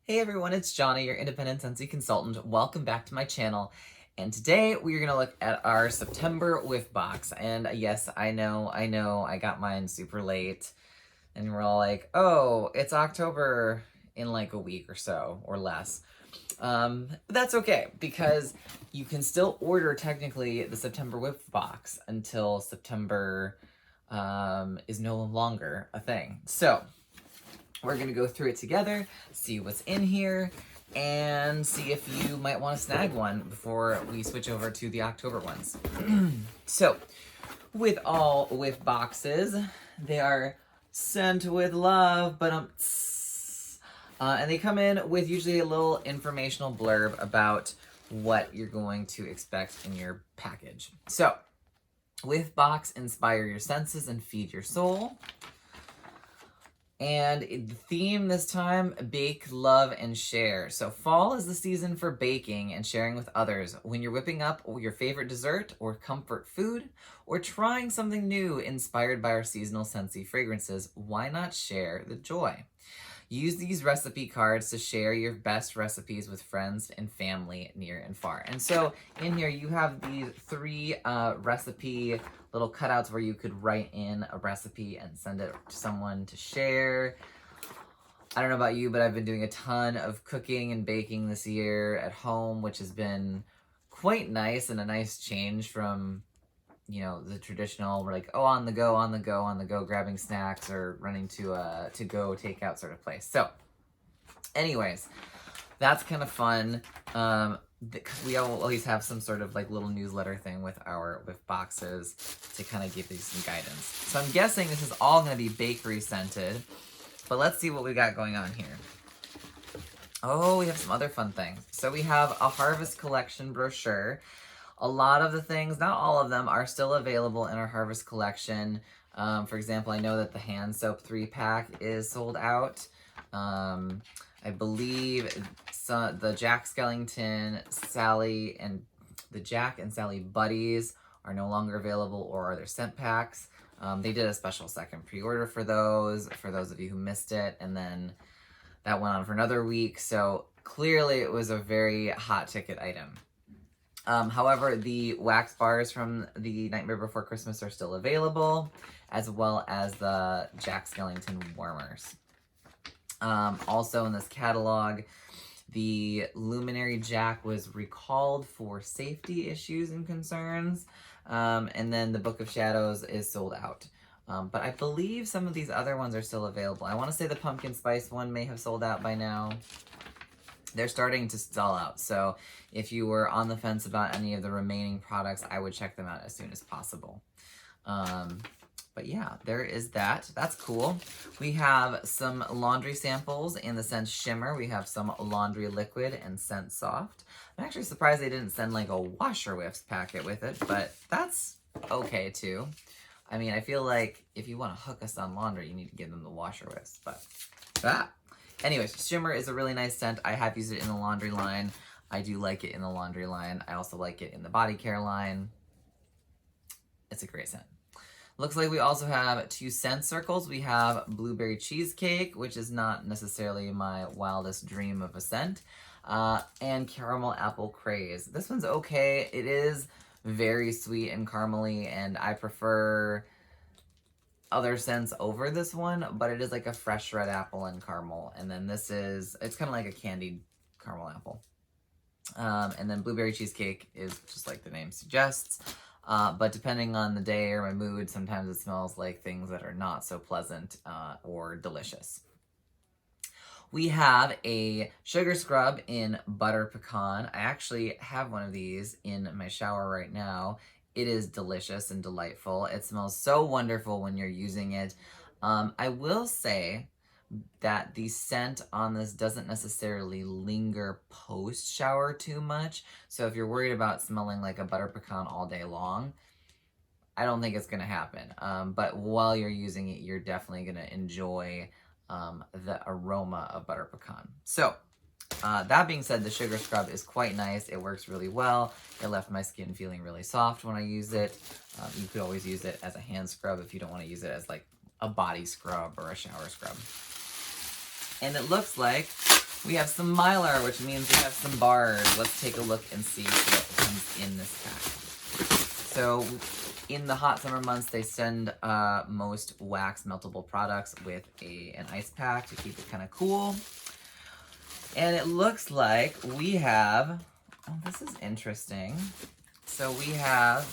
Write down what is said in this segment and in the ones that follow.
Hey everyone, it's Johnny, your independent Scentsy consultant. Welcome back to my channel. And today we are going to look at our September Whiff box. And yes, I know, I got mine super late. And we're all like, oh, it's October in like a week or so, or less. But that's okay, because you can still order technically the September Whiff box until September is no longer a thing. So we're going to go through it together, see what's in here, and see if you might want to snag one before we switch over to the October ones. So, with all Whiff boxes, they are sent with love, but and they come in with usually a little informational blurb about what you're going to expect in your package. So, Whiff box, inspire your senses and feed your soul. And the theme this time, bake, love, and share. So fall is the season for baking and sharing with others. When you're whipping up your favorite dessert or comfort food, or trying something new inspired by our seasonal Scentsy fragrances, why not share the joy? Use these recipe cards to share your best recipes with friends and family near and far. And so in here you have these three recipe little cutouts where you could write in a recipe and send it to someone to share. I don't know about you, but I've been doing a ton of cooking and baking this year at home, which has been quite nice and a nice change from, you know, the traditional, we're like, oh, on the go, grabbing snacks or running to a to-go takeout sort of place. So anyways, that's kind of fun. We always have some sort of like little newsletter thing with our boxes to kind of give you some guidance. So I'm guessing this is all going to be bakery scented, but let's see what we got going on here. Oh, we have some other fun things. So we have a Harvest Collection brochure. A lot of the things, not all of them, are still available in our Harvest Collection. For example, I know that the hand soap 3-pack is sold out. I believe the Jack Skellington, Sally, and the Jack and Sally Buddies are no longer available, or are there scent packs. They did a special second pre-order for those of you who missed it, and then that went on for another week, so clearly it was a very hot ticket item. However, the wax bars from the Nightmare Before Christmas are still available, as well as the Jack Skellington warmers. Also in this catalog, the Luminary Jack was recalled for safety issues and concerns, and then the Book of Shadows is sold out. But I believe some of these other ones are still available. I want to say the Pumpkin Spice one may have sold out by now. They're starting to sell out, so if you were on the fence about any of the remaining products, I would check them out as soon as possible. But yeah, there is that. That's cool. We have some laundry samples in the scent Shimmer. We have some laundry liquid and scent soft. I'm actually surprised they didn't send like a washer whiffs packet with it, but that's okay too. I mean, I feel like if you want to hook us on laundry, you need to give them the washer whiffs, but anyways, Shimmer is a really nice scent. I have used it in the laundry line. I do like it in the laundry line. I also like it in the body care line. It's a great scent. Looks like we also have 2 scent circles. We have Blueberry Cheesecake, which is not necessarily my wildest dream of a scent, and Caramel Apple Craze. This one's okay. It is very sweet and caramely, and I prefer other scents over this one, but it is like a fresh red apple and caramel. And then this is, it's kind of like a candied caramel apple. And then Blueberry Cheesecake is just like the name suggests. But depending on the day or my mood, sometimes it smells like things that are not so pleasant or delicious. We have a sugar scrub in Butter Pecan. I actually have one of these in my shower right now. It is delicious and delightful. It smells so wonderful when you're using it. I will say that the scent on this doesn't necessarily linger post-shower too much. So if you're worried about smelling like a butter pecan all day long, I don't think it's going to happen. But while you're using it, you're definitely going to enjoy the aroma of butter pecan. So that being said, the sugar scrub is quite nice. It works really well. It left my skin feeling really soft when I use it. You could always use it as a hand scrub if you don't want to use it as like a body scrub or a shower scrub. And it looks like We have some Mylar, which means we have some bars. Let's take a look and see what comes in this pack. So in the hot summer months, they send most wax meltable products with an ice pack to keep it kind of cool. And it looks like we have, oh, this is interesting. So we have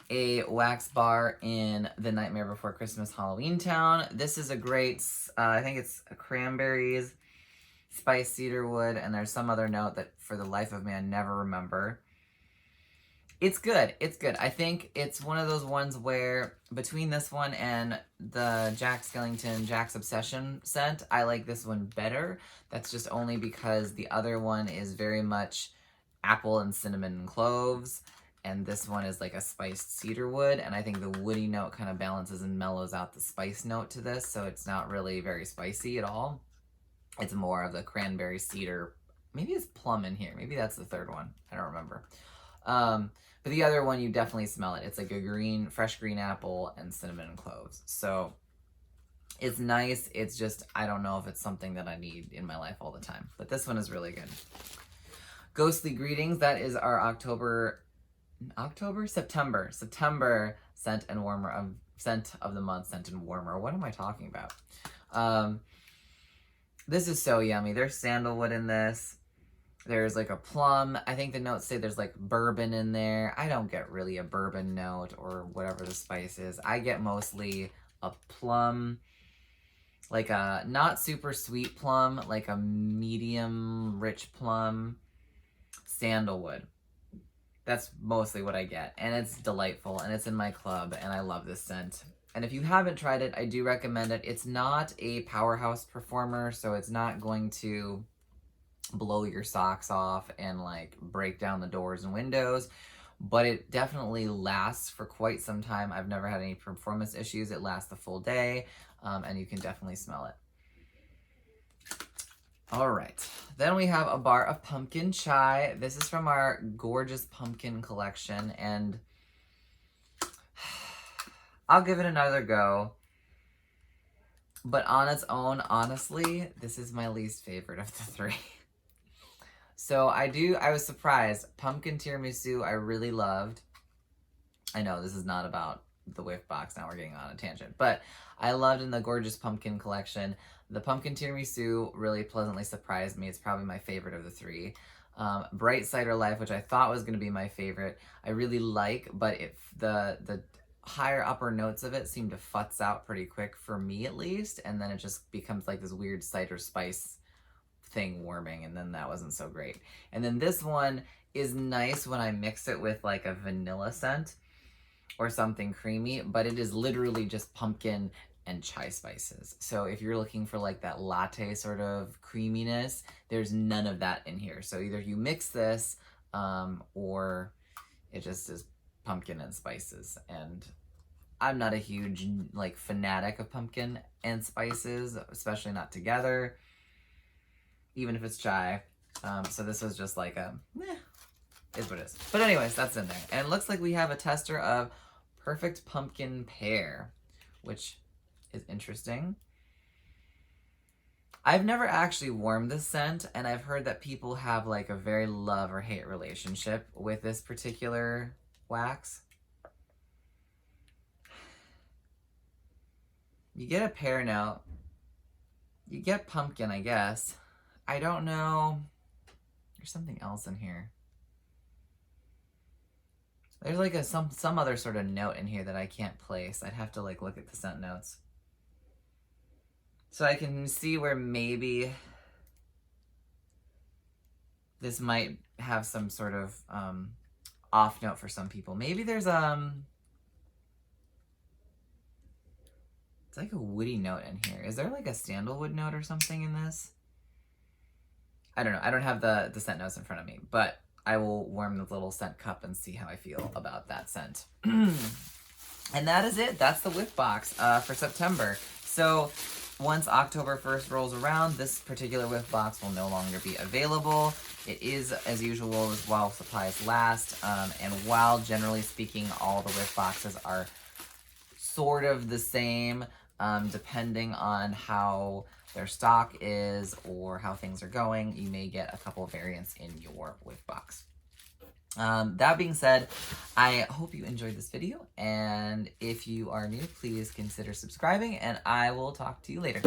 a wax bar in the Nightmare Before Christmas Halloween Town. This is a great, I think it's cranberries, spiced cedarwood, and there's some other note that for the life of me I never remember. It's good. It's good. I think it's one of those ones where between this one and the Jack Skellington Jack's Obsession scent, I like this one better. That's just only because the other one is very much apple and cinnamon and cloves, and this one is like a spiced cedarwood, and I think the woody note kind of balances and mellows out the spice note to this, so it's not really very spicy at all. It's more of the cranberry cedar. Maybe it's plum in here. Maybe that's the third one. I don't remember. But the other one, you definitely smell it. It's like a green, fresh green apple and cinnamon and cloves. So it's nice. It's just, I don't know if it's something that I need in my life all the time. But this one is really good. Ghostly Greetings. That is our September scent and warmer, scent of the month, scent and warmer. What am I talking about? This is so yummy. There's sandalwood in this. There's like a plum. I think the notes say there's like bourbon in there. I don't get really a bourbon note or whatever the spice is. I get mostly a plum, like a not super sweet plum, like a medium rich plum, sandalwood. That's mostly what I get. And it's delightful and it's in my club and I love this scent. And if you haven't tried it, I do recommend it. It's not a powerhouse performer, so it's not going to blow your socks off and like break down the doors and windows, but it definitely lasts for quite some time. I've never had any performance issues. It lasts the full day, and you can definitely smell it. All right, then we have a bar of pumpkin chai. This is from our gorgeous pumpkin collection, and I'll give it another go. But on its own, honestly, this is my least favorite of the three. So I was surprised. Pumpkin tiramisu, I really loved. I know this is not about the Whiff box, now we're getting on a tangent. But I loved in the gorgeous pumpkin collection. The pumpkin tiramisu really pleasantly surprised me. It's probably my favorite of the three. Bright Cider Life, which I thought was going to be my favorite, I really like, but the higher upper notes of it seem to futz out pretty quick for me at least, and then it just becomes like this weird cider spice thing warming, and then that wasn't so great. And then this one is nice when I mix it with like a vanilla scent or something creamy, but it is literally just pumpkin and chai spices. So if you're looking for like that latte sort of creaminess, there's none of that in here. So either you mix this or it just is pumpkin and spices. And I'm not a huge like fanatic of pumpkin and spices, especially not together, even if it's chai. So this was just like a, is what it is. But anyways, that's in there. And it looks like we have a tester of Perfect Pumpkin Pear, which is interesting. I've never actually warmed this scent, and I've heard that people have like a very love or hate relationship with this particular wax. You get a pear note. You get pumpkin, I guess. I don't know. There's something else in here. There's like some other sort of note in here that I can't place. I'd have to like look at the scent notes. So I can see where maybe this might have some sort of off note for some people. Maybe there's it's like a woody note in here. Is there like a sandalwood note or something in this? I don't know. I don't have the scent notes in front of me, but I will warm the little scent cup and see how I feel about that scent. And that is it. That's the Whiff box for September. So once October 1st rolls around, this particular Whiff box will no longer be available. It is, as usual, while supplies last. And while, generally speaking, all the Whiff boxes are sort of the same, Depending on how their stock is or how things are going, you may get a couple of variants in your Whiff box. That being said, I hope you enjoyed this video, and if you are new, please consider subscribing, and I will talk to you later.